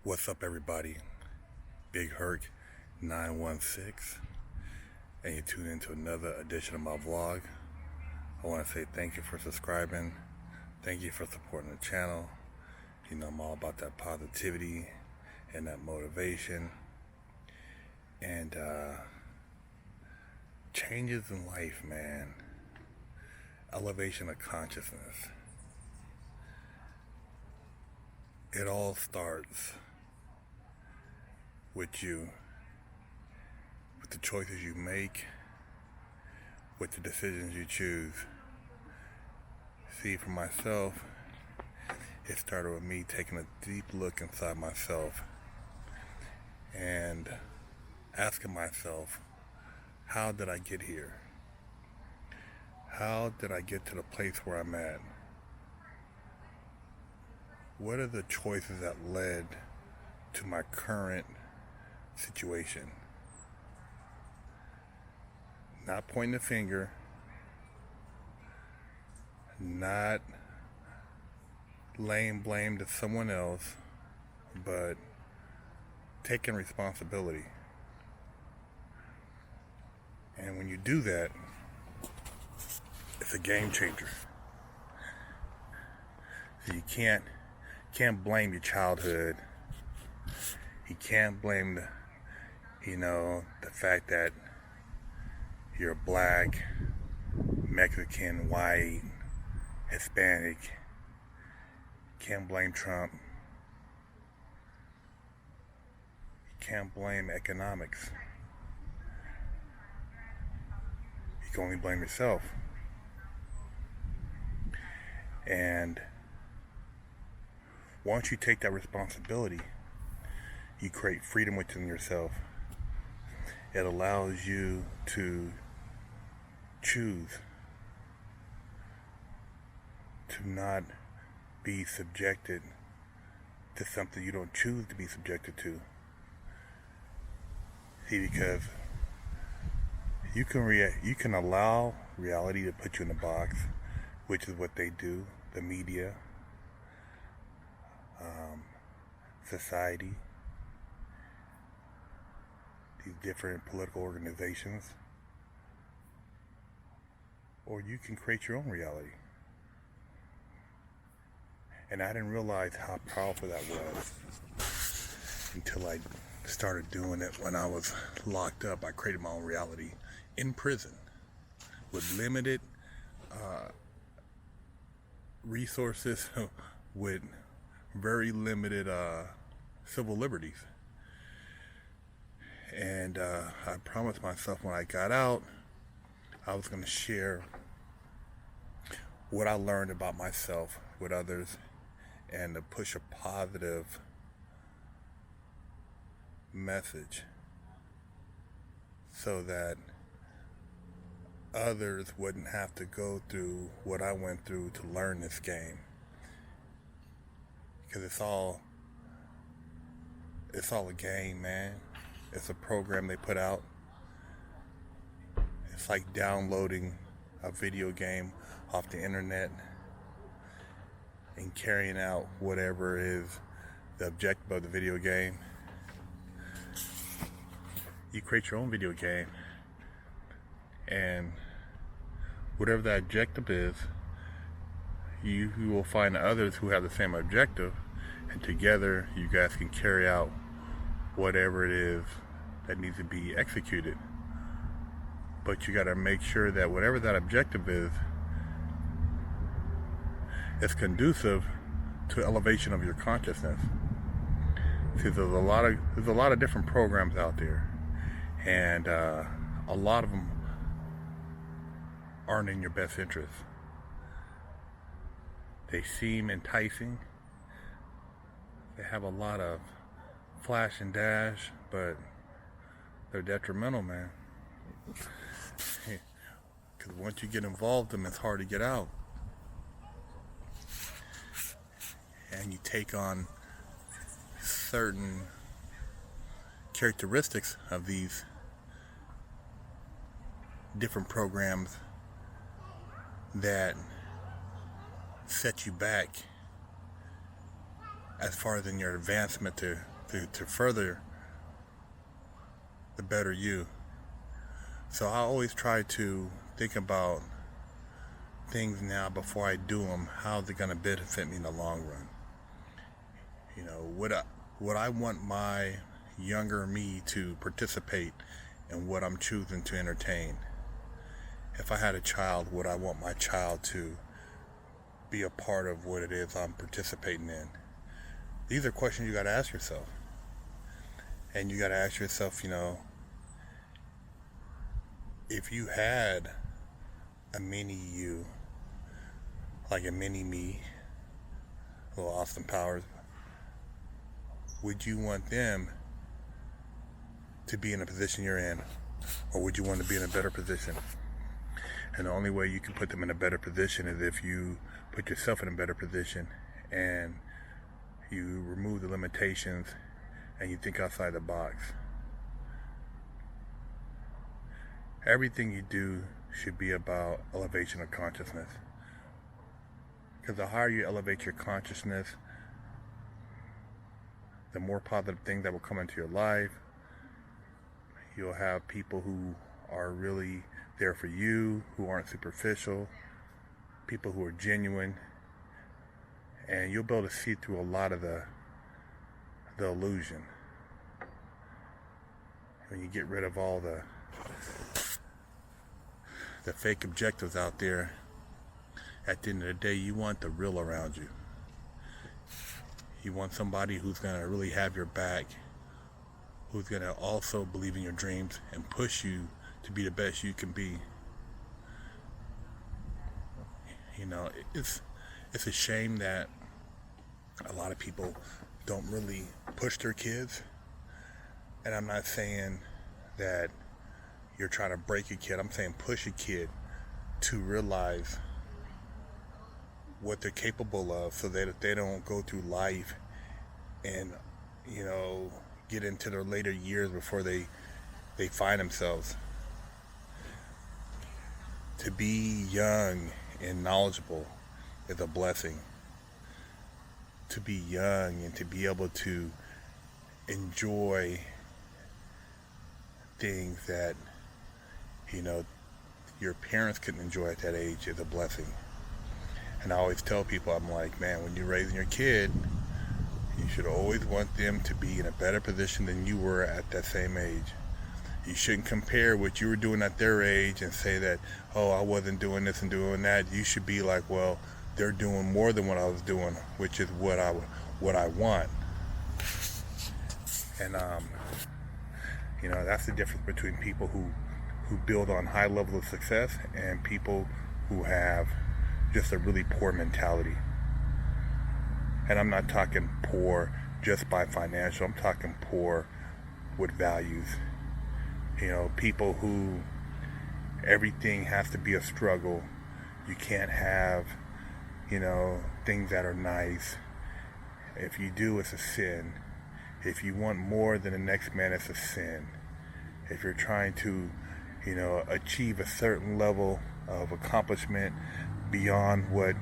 What's up, everybody? Big Herc 916, and you tune into another edition of my vlog. I want to say thank you for subscribing. Thank you for supporting the channel. You know, I'm all about that positivity and that motivation and changes in life, man. Elevation of consciousness. It all starts with you, with the choices you make, with the decisions you choose. See, for myself, it started with me taking a deep look inside myself and asking myself, how did I get here? How did I get to the place where I'm at? What are the choices that led to my current situation? Not pointing the finger, not laying blame to someone else, but taking responsibility. And when you do that, it's a game changer. So you can't blame your childhood. You can't blame the fact that you're black, Mexican, white, Hispanic. Can't blame Trump. You can't blame economics. You can only blame yourself. And once you take that responsibility, you create freedom within yourself. It allows you to choose to not be subjected to something you don't choose to be subjected to. See, because you can allow reality to put you in a box, which is what they do, the media, society, these different political organizations, or you can create your own reality. And I didn't realize how powerful that was until I started doing it when I was locked up. I created my own reality in prison with limited resources, with very limited civil liberties. And I promised myself when I got out, I was going to share what I learned about myself with others and to push a positive message so that others wouldn't have to go through what I went through to learn this game. Because it's all a game, man. It's a program they put out. It's like downloading a video game off the internet and carrying out whatever is the objective of the video game. You create your own video game, and whatever that objective is, you will find others who have the same objective, and together you guys can carry out whatever it is that needs to be executed. But you got to make sure that whatever that objective is conducive to elevation of your consciousness. See, there's a lot of different programs out there, and a lot of them aren't in your best interest. They seem enticing. They have a lot of flash and dash, but they're detrimental, man. Because once you get involved in them, it's hard to get out. And you take on certain characteristics of these different programs that set you back as far as in your advancement to further the better you. So I always try to think about things now before I do them. How's it going to benefit me in the long run? You know, would I want my younger me to participate in what I'm choosing to entertain? If I had a child, would I want my child to be a part of what it is I'm participating in? These are questions you got to ask yourself. And you got to ask yourself, you know, if you had a mini you, like a mini me, little Austin Powers, would you want them to be in a position you're in? Or would you want to be in a better position? And the only way you can put them in a better position is if you put yourself in a better position and you remove the limitations and you think outside the box. Everything you do should be about elevation of consciousness. Because the higher you elevate your consciousness, the more positive things that will come into your life. You'll have people who are really there for you, who aren't superficial, people who are genuine, and you'll be able to see through a lot of the illusion. When you get rid of all the fake objectives out there, at the end of the day, you want the real around you. You want somebody who's going to really have your back, who's going to also believe in your dreams and push you to be the best you can be. You know, it's a shame that a lot of people don't really push their kids. And I'm not saying that you're trying to break a kid. I'm saying push a kid to realize what they're capable of, so that they don't go through life and, you know, get into their later years before they find themselves. To be young and knowledgeable is a blessing. To be young and to be able to enjoy things that, you know, your parents couldn't enjoy at that age is a blessing. And I always tell people, I'm like, man, when you're raising your kid, you should always want them to be in a better position than you were at that same age. You shouldn't compare what you were doing at their age and say that, oh, I wasn't doing this and doing that. You should be like, well, they're doing more than what I was doing, which is what I want. And you know, that's the difference between people who build on high levels of success and people who have just a really poor mentality. And I'm not talking poor just by financial. I'm talking poor with values. You know, people who everything has to be a struggle. You can't have, you know, things that are nice. If you do, it's a sin. If you want more than the next man, it's a sin. If you're trying to, you know, achieve a certain level of accomplishment beyond what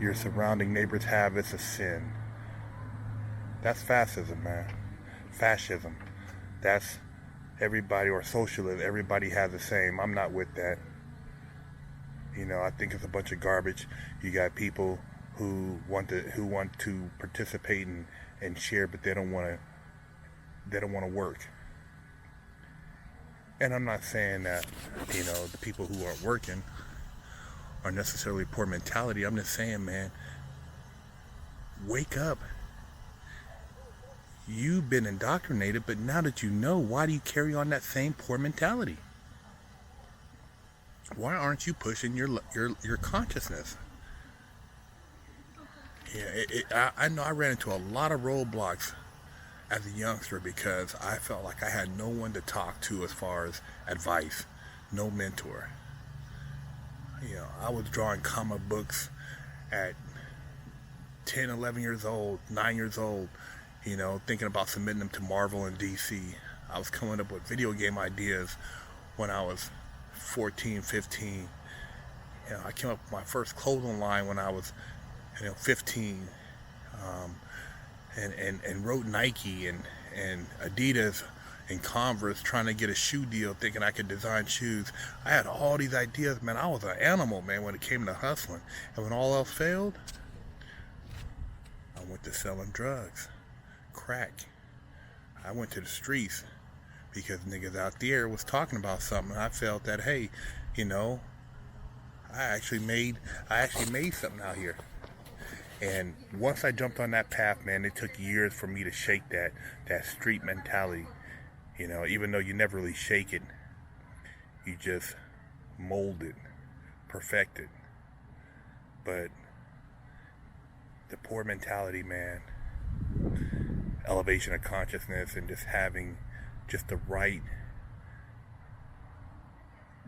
your surrounding neighbors have, it's a sin. That's fascism, man. Fascism. That's everybody, or socialism. Everybody has the same. I'm not with that. You know, I think it's a bunch of garbage. You got people who want to participate and share, but they don't want to work. And I'm not saying that, you know, the people who aren't working are necessarily poor mentality. I'm just saying, man, wake up. You've been indoctrinated, but now that you know, why do you carry on that same poor mentality? Why aren't you pushing your consciousness? Yeah, I know I ran into a lot of roadblocks as a youngster because I felt like I had no one to talk to as far as advice, no mentor. You know, I was drawing comic books at 10, 11 years old, 9 years old, you know, thinking about submitting them to Marvel and DC. I was coming up with video game ideas when I was 14, 15. You know, I came up with my first clothing line when I was 15, and wrote Nike and Adidas and Converse, trying to get a shoe deal, thinking I could design shoes. I had all these ideas, man. I was an animal, man, when it came to hustling. And when all else failed, I went to selling drugs, crack. I went to the streets because niggas out there was talking about something. I felt that, hey, I actually made something out here. And once I jumped on that path, man, it took years for me to shake that street mentality. Even though you never really shake it, you just mold it, perfect it. But the poor mentality, man, elevation of consciousness, and just having just the right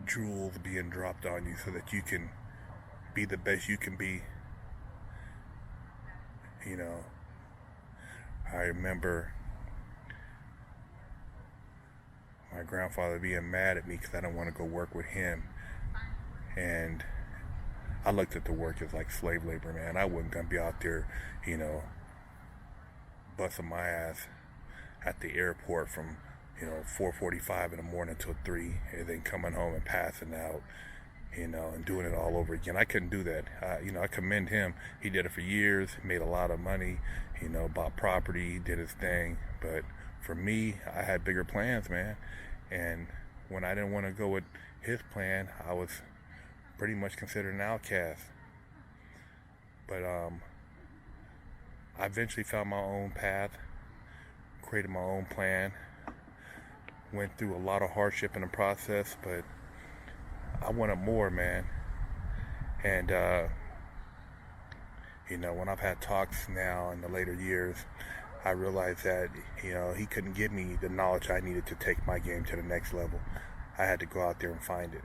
jewels being dropped on you so that you can be the best you can be. I remember my grandfather being mad at me because I didn't want to go work with him, and I looked at the work as like slave labor, man. I wasn't gonna be out there, busting my ass at the airport from 4:45 in the morning till 3, and then coming home and passing out, and doing it all over again. I couldn't do that. I commend him. He did it for years, made a lot of money, bought property, did his thing. But for me, I had bigger plans, man. And when I didn't want to go with his plan, I was pretty much considered an outcast. But I eventually found my own path, created my own plan, went through a lot of hardship in the process, but I wanted more, man. And when I've had talks now in the later years, I realized that he couldn't give me the knowledge I needed to take my game to the next level. I had to go out there and find it,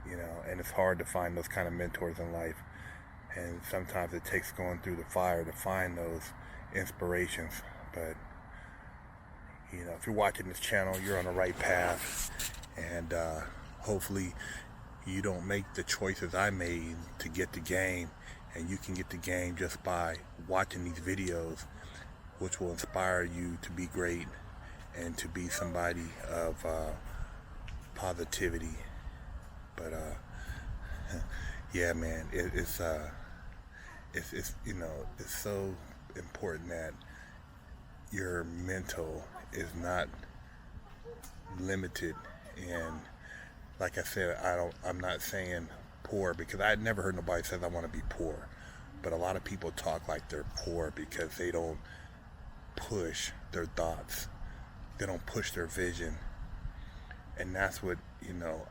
and it's hard to find those kind of mentors in life. And sometimes it takes going through the fire to find those inspirations. But if you're watching this channel, you're on the right path, and hopefully you don't make the choices I made to get the game, and you can get the game just by watching these videos, which will inspire you to be great and to be somebody of positivity. But yeah, man, it's so important that your mental is not limited. And like I said, I'm not saying poor, because I had never heard nobody say I want to be poor. But a lot of people talk like they're poor because they don't push their thoughts. They don't push their vision. And that's what,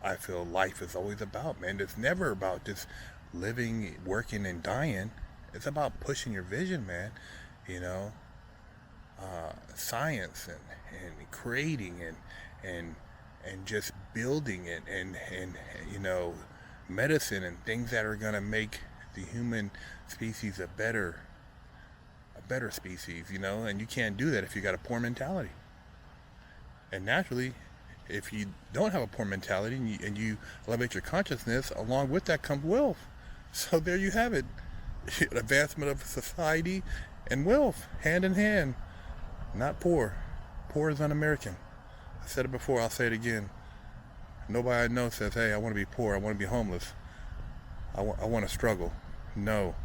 I feel life is always about, man. It's never about just living, working, and dying. It's about pushing your vision, man. Science and creating and just building it, and medicine and things that are going to make the human species a better species, and you can't do that if you got a poor mentality. And naturally, if you don't have a poor mentality and you elevate your consciousness, along with that comes wealth. So there you have it. Advancement of society and wealth, hand in hand. Not poor. Poor is un-American. I said it before, I'll say it again. Nobody I know says, hey, I want to be poor, I want to be homeless, I want to struggle. No.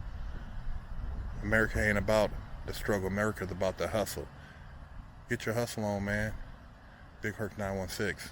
America ain't about the struggle. America's about the hustle. Get your hustle on, man. Big Herc 916.